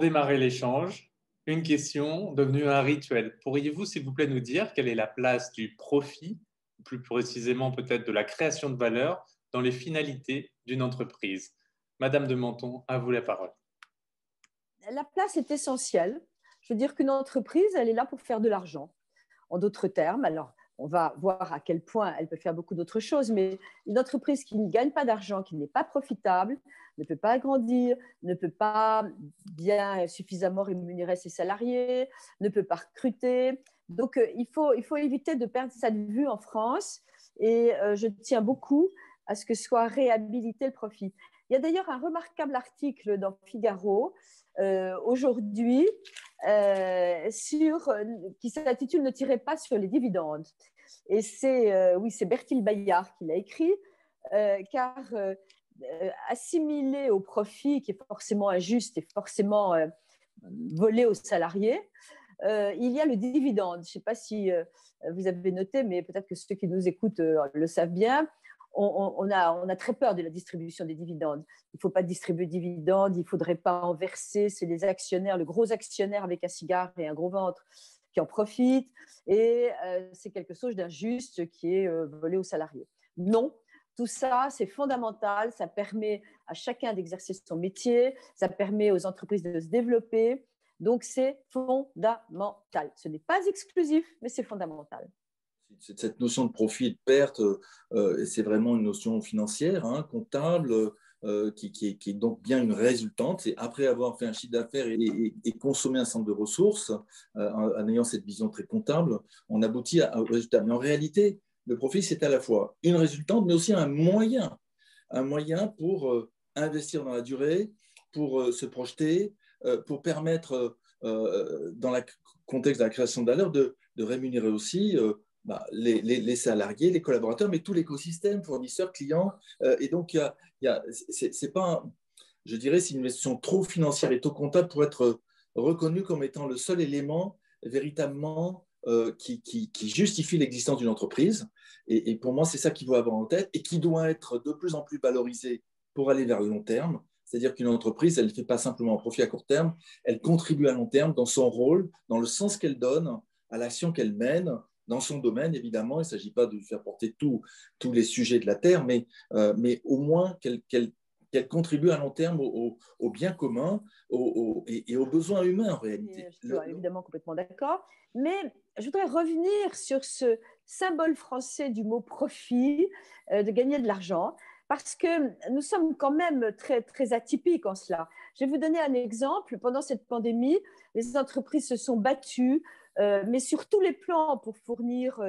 démarrer l'échange, une question devenue un rituel. Pourriez-vous, s'il vous plaît, nous dire quelle est la place du profit, plus précisément peut-être de la création de valeur, dans les finalités d'une entreprise? Madame de Menton, à vous la parole. La place est essentielle. Je veux dire qu'une entreprise, elle est là pour faire de l'argent. En d'autres termes, alors on va voir à quel point elle peut faire beaucoup d'autres choses, mais une entreprise qui ne gagne pas d'argent, qui n'est pas profitable, ne peut pas grandir, ne peut pas bien suffisamment rémunérer ses salariés, ne peut pas recruter. Donc, il faut éviter de perdre ça de vue en France et je tiens beaucoup à ce que soit réhabilité le profit. Il y a d'ailleurs un remarquable article dans Figaro aujourd'hui qui s'intitule « Ne tirez pas sur les dividendes ». Et c'est Bertil Bayard qui l'a écrit, car assimilé au profit, qui est forcément injuste et forcément volé aux salariés, il y a le dividende. Je ne sais pas si vous avez noté, mais peut-être que ceux qui nous écoutent le savent bien. On a très peur de la distribution des dividendes. Il ne faut pas distribuer de dividendes, il ne faudrait pas en verser. C'est les actionnaires, le gros actionnaire avec un cigare et un gros ventre qui en profitent. Et c'est quelque chose d'injuste qui est volé aux salariés. Non, tout ça, c'est fondamental. Ça permet à chacun d'exercer son métier. Ça permet aux entreprises de se développer. Donc, c'est fondamental. Ce n'est pas exclusif, mais c'est fondamental. Cette notion de profit et de perte, c'est vraiment une notion financière, hein, comptable, qui est donc bien une résultante. C'est après avoir fait un chiffre d'affaires et consommé un centre de ressources, en ayant cette vision très comptable, on aboutit à un résultat. Mais en réalité, le profit, c'est à la fois une résultante, mais aussi un moyen pour investir dans la durée, pour se projeter, pour permettre, dans le contexte de la création de valeur, de rémunérer aussi les salariés, les collaborateurs, mais tout l'écosystème, fournisseurs, clients. Et donc, c'est pas, je dirais, c'est une question trop financière et trop comptable pour être reconnue comme étant le seul élément véritablement qui justifie l'existence d'une entreprise. Et pour moi, c'est ça qu'il faut avoir en tête et qui doit être de plus en plus valorisé pour aller vers le long terme. C'est-à-dire qu'une entreprise, elle ne fait pas simplement un profit à court terme, elle contribue à long terme dans son rôle, dans le sens qu'elle donne, à l'action qu'elle mène, dans son domaine, évidemment. Il ne s'agit pas de faire porter tous les sujets de la Terre, mais au moins qu'elle contribue à long terme au bien commun et aux besoins humains, en réalité. Je suis évidemment complètement d'accord. Mais je voudrais revenir sur ce symbole français du mot profit, de gagner de l'argent, parce que nous sommes quand même très, très atypiques en cela. Je vais vous donner un exemple. Pendant cette pandémie, les entreprises se sont battues, mais sur tous les plans, pour fournir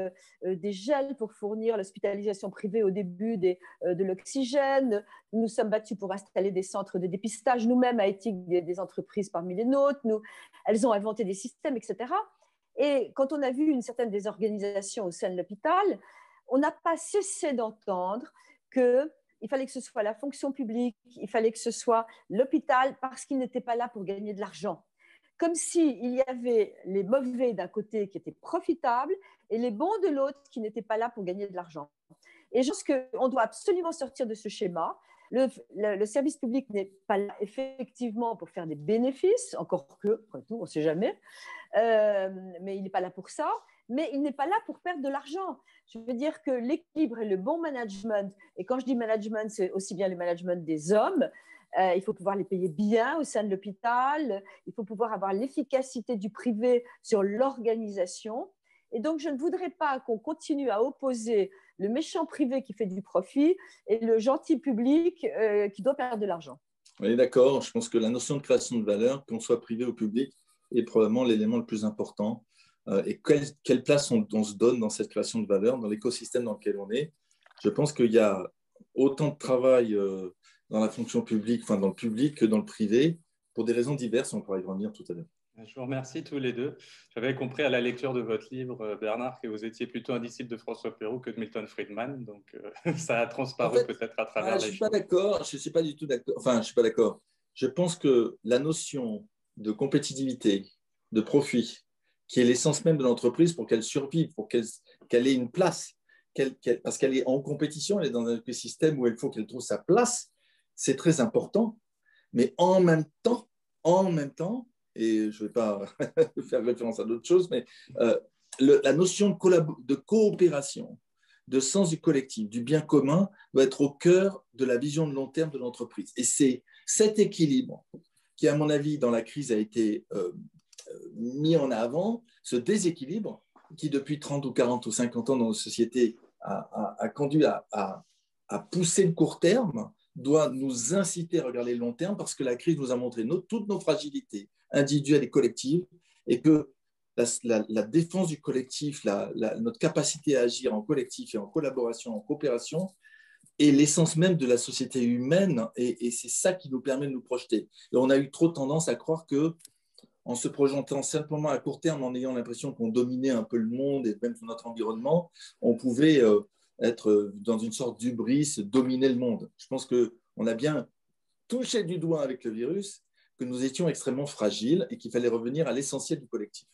des gels, pour fournir l'hospitalisation privée au début de l'oxygène. Nous nous sommes battus pour installer des centres de dépistage, nous-mêmes à Éthique, des entreprises parmi les nôtres. Elles ont inventé des systèmes, etc. Et quand on a vu une certaine désorganisation au sein de l'hôpital, on n'a pas cessé d'entendre qu'il fallait que ce soit la fonction publique, il fallait que ce soit l'hôpital, parce qu'ils n'étaient pas là pour gagner de l'argent. Comme s'il y avait les mauvais d'un côté qui étaient profitables et les bons de l'autre qui n'étaient pas là pour gagner de l'argent. Et je pense qu'on doit absolument sortir de ce schéma. Le service public n'est pas là effectivement pour faire des bénéfices, encore que, après tout, on ne sait jamais, mais il n'est pas là pour ça. Mais il n'est pas là pour perdre de l'argent. Je veux dire que l'équilibre et le bon management, et quand je dis management, c'est aussi bien le management des hommes, il faut pouvoir les payer bien au sein de l'hôpital, il faut pouvoir avoir l'efficacité du privé sur l'organisation. Et donc, je ne voudrais pas qu'on continue à opposer le méchant privé qui fait du profit et le gentil public qui doit perdre de l'argent. Oui, d'accord. Je pense que la notion de création de valeur, qu'on soit privé ou public, est probablement l'élément le plus important. Et quelle place on se donne dans cette création de valeur, dans l'écosystème dans lequel on est. Je pense qu'il y a autant de travail dans la fonction publique, enfin dans le public que dans le privé, pour des raisons diverses, on pourra y revenir tout à l'heure. Je vous remercie tous les deux. J'avais compris à la lecture de votre livre, Bernard, que vous étiez plutôt un disciple de François Pérou que de Milton Friedman, donc ça a transparu peut-être à travers les choses. Je ne suis pas d'accord, je ne suis pas du tout d'accord. Enfin, je ne suis pas d'accord. Je pense que la notion de compétitivité, de profit, qui est l'essence même de l'entreprise pour qu'elle survive, pour qu'elle ait une place, parce qu'elle est en compétition, elle est dans un écosystème où il faut qu'elle trouve sa place, c'est très important. Mais en même temps, en même temps, et je ne vais pas faire référence à d'autres choses, mais la notion de coopération, de sens du collectif, du bien commun, doit être au cœur de la vision de long terme de l'entreprise. Et c'est cet équilibre qui, à mon avis, dans la crise a été mis en avant, ce déséquilibre qui, depuis 30 ou 40 ou 50 ans dans nos sociétés, a conduit à pousser le court terme, doit nous inciter à regarder le long terme parce que la crise nous a montré toutes nos fragilités individuelles et collectives et que la défense du collectif, notre capacité à agir en collectif et en collaboration, en coopération, est l'essence même de la société humaine et c'est ça qui nous permet de nous projeter. Et on a eu trop tendance à croire que en se projetant simplement à court terme, en ayant l'impression qu'on dominait un peu le monde et même notre environnement, on pouvait être dans une sorte d'hubris, dominer le monde. Je pense qu'on a bien touché du doigt avec le virus que nous étions extrêmement fragiles et qu'il fallait revenir à l'essentiel du collectif.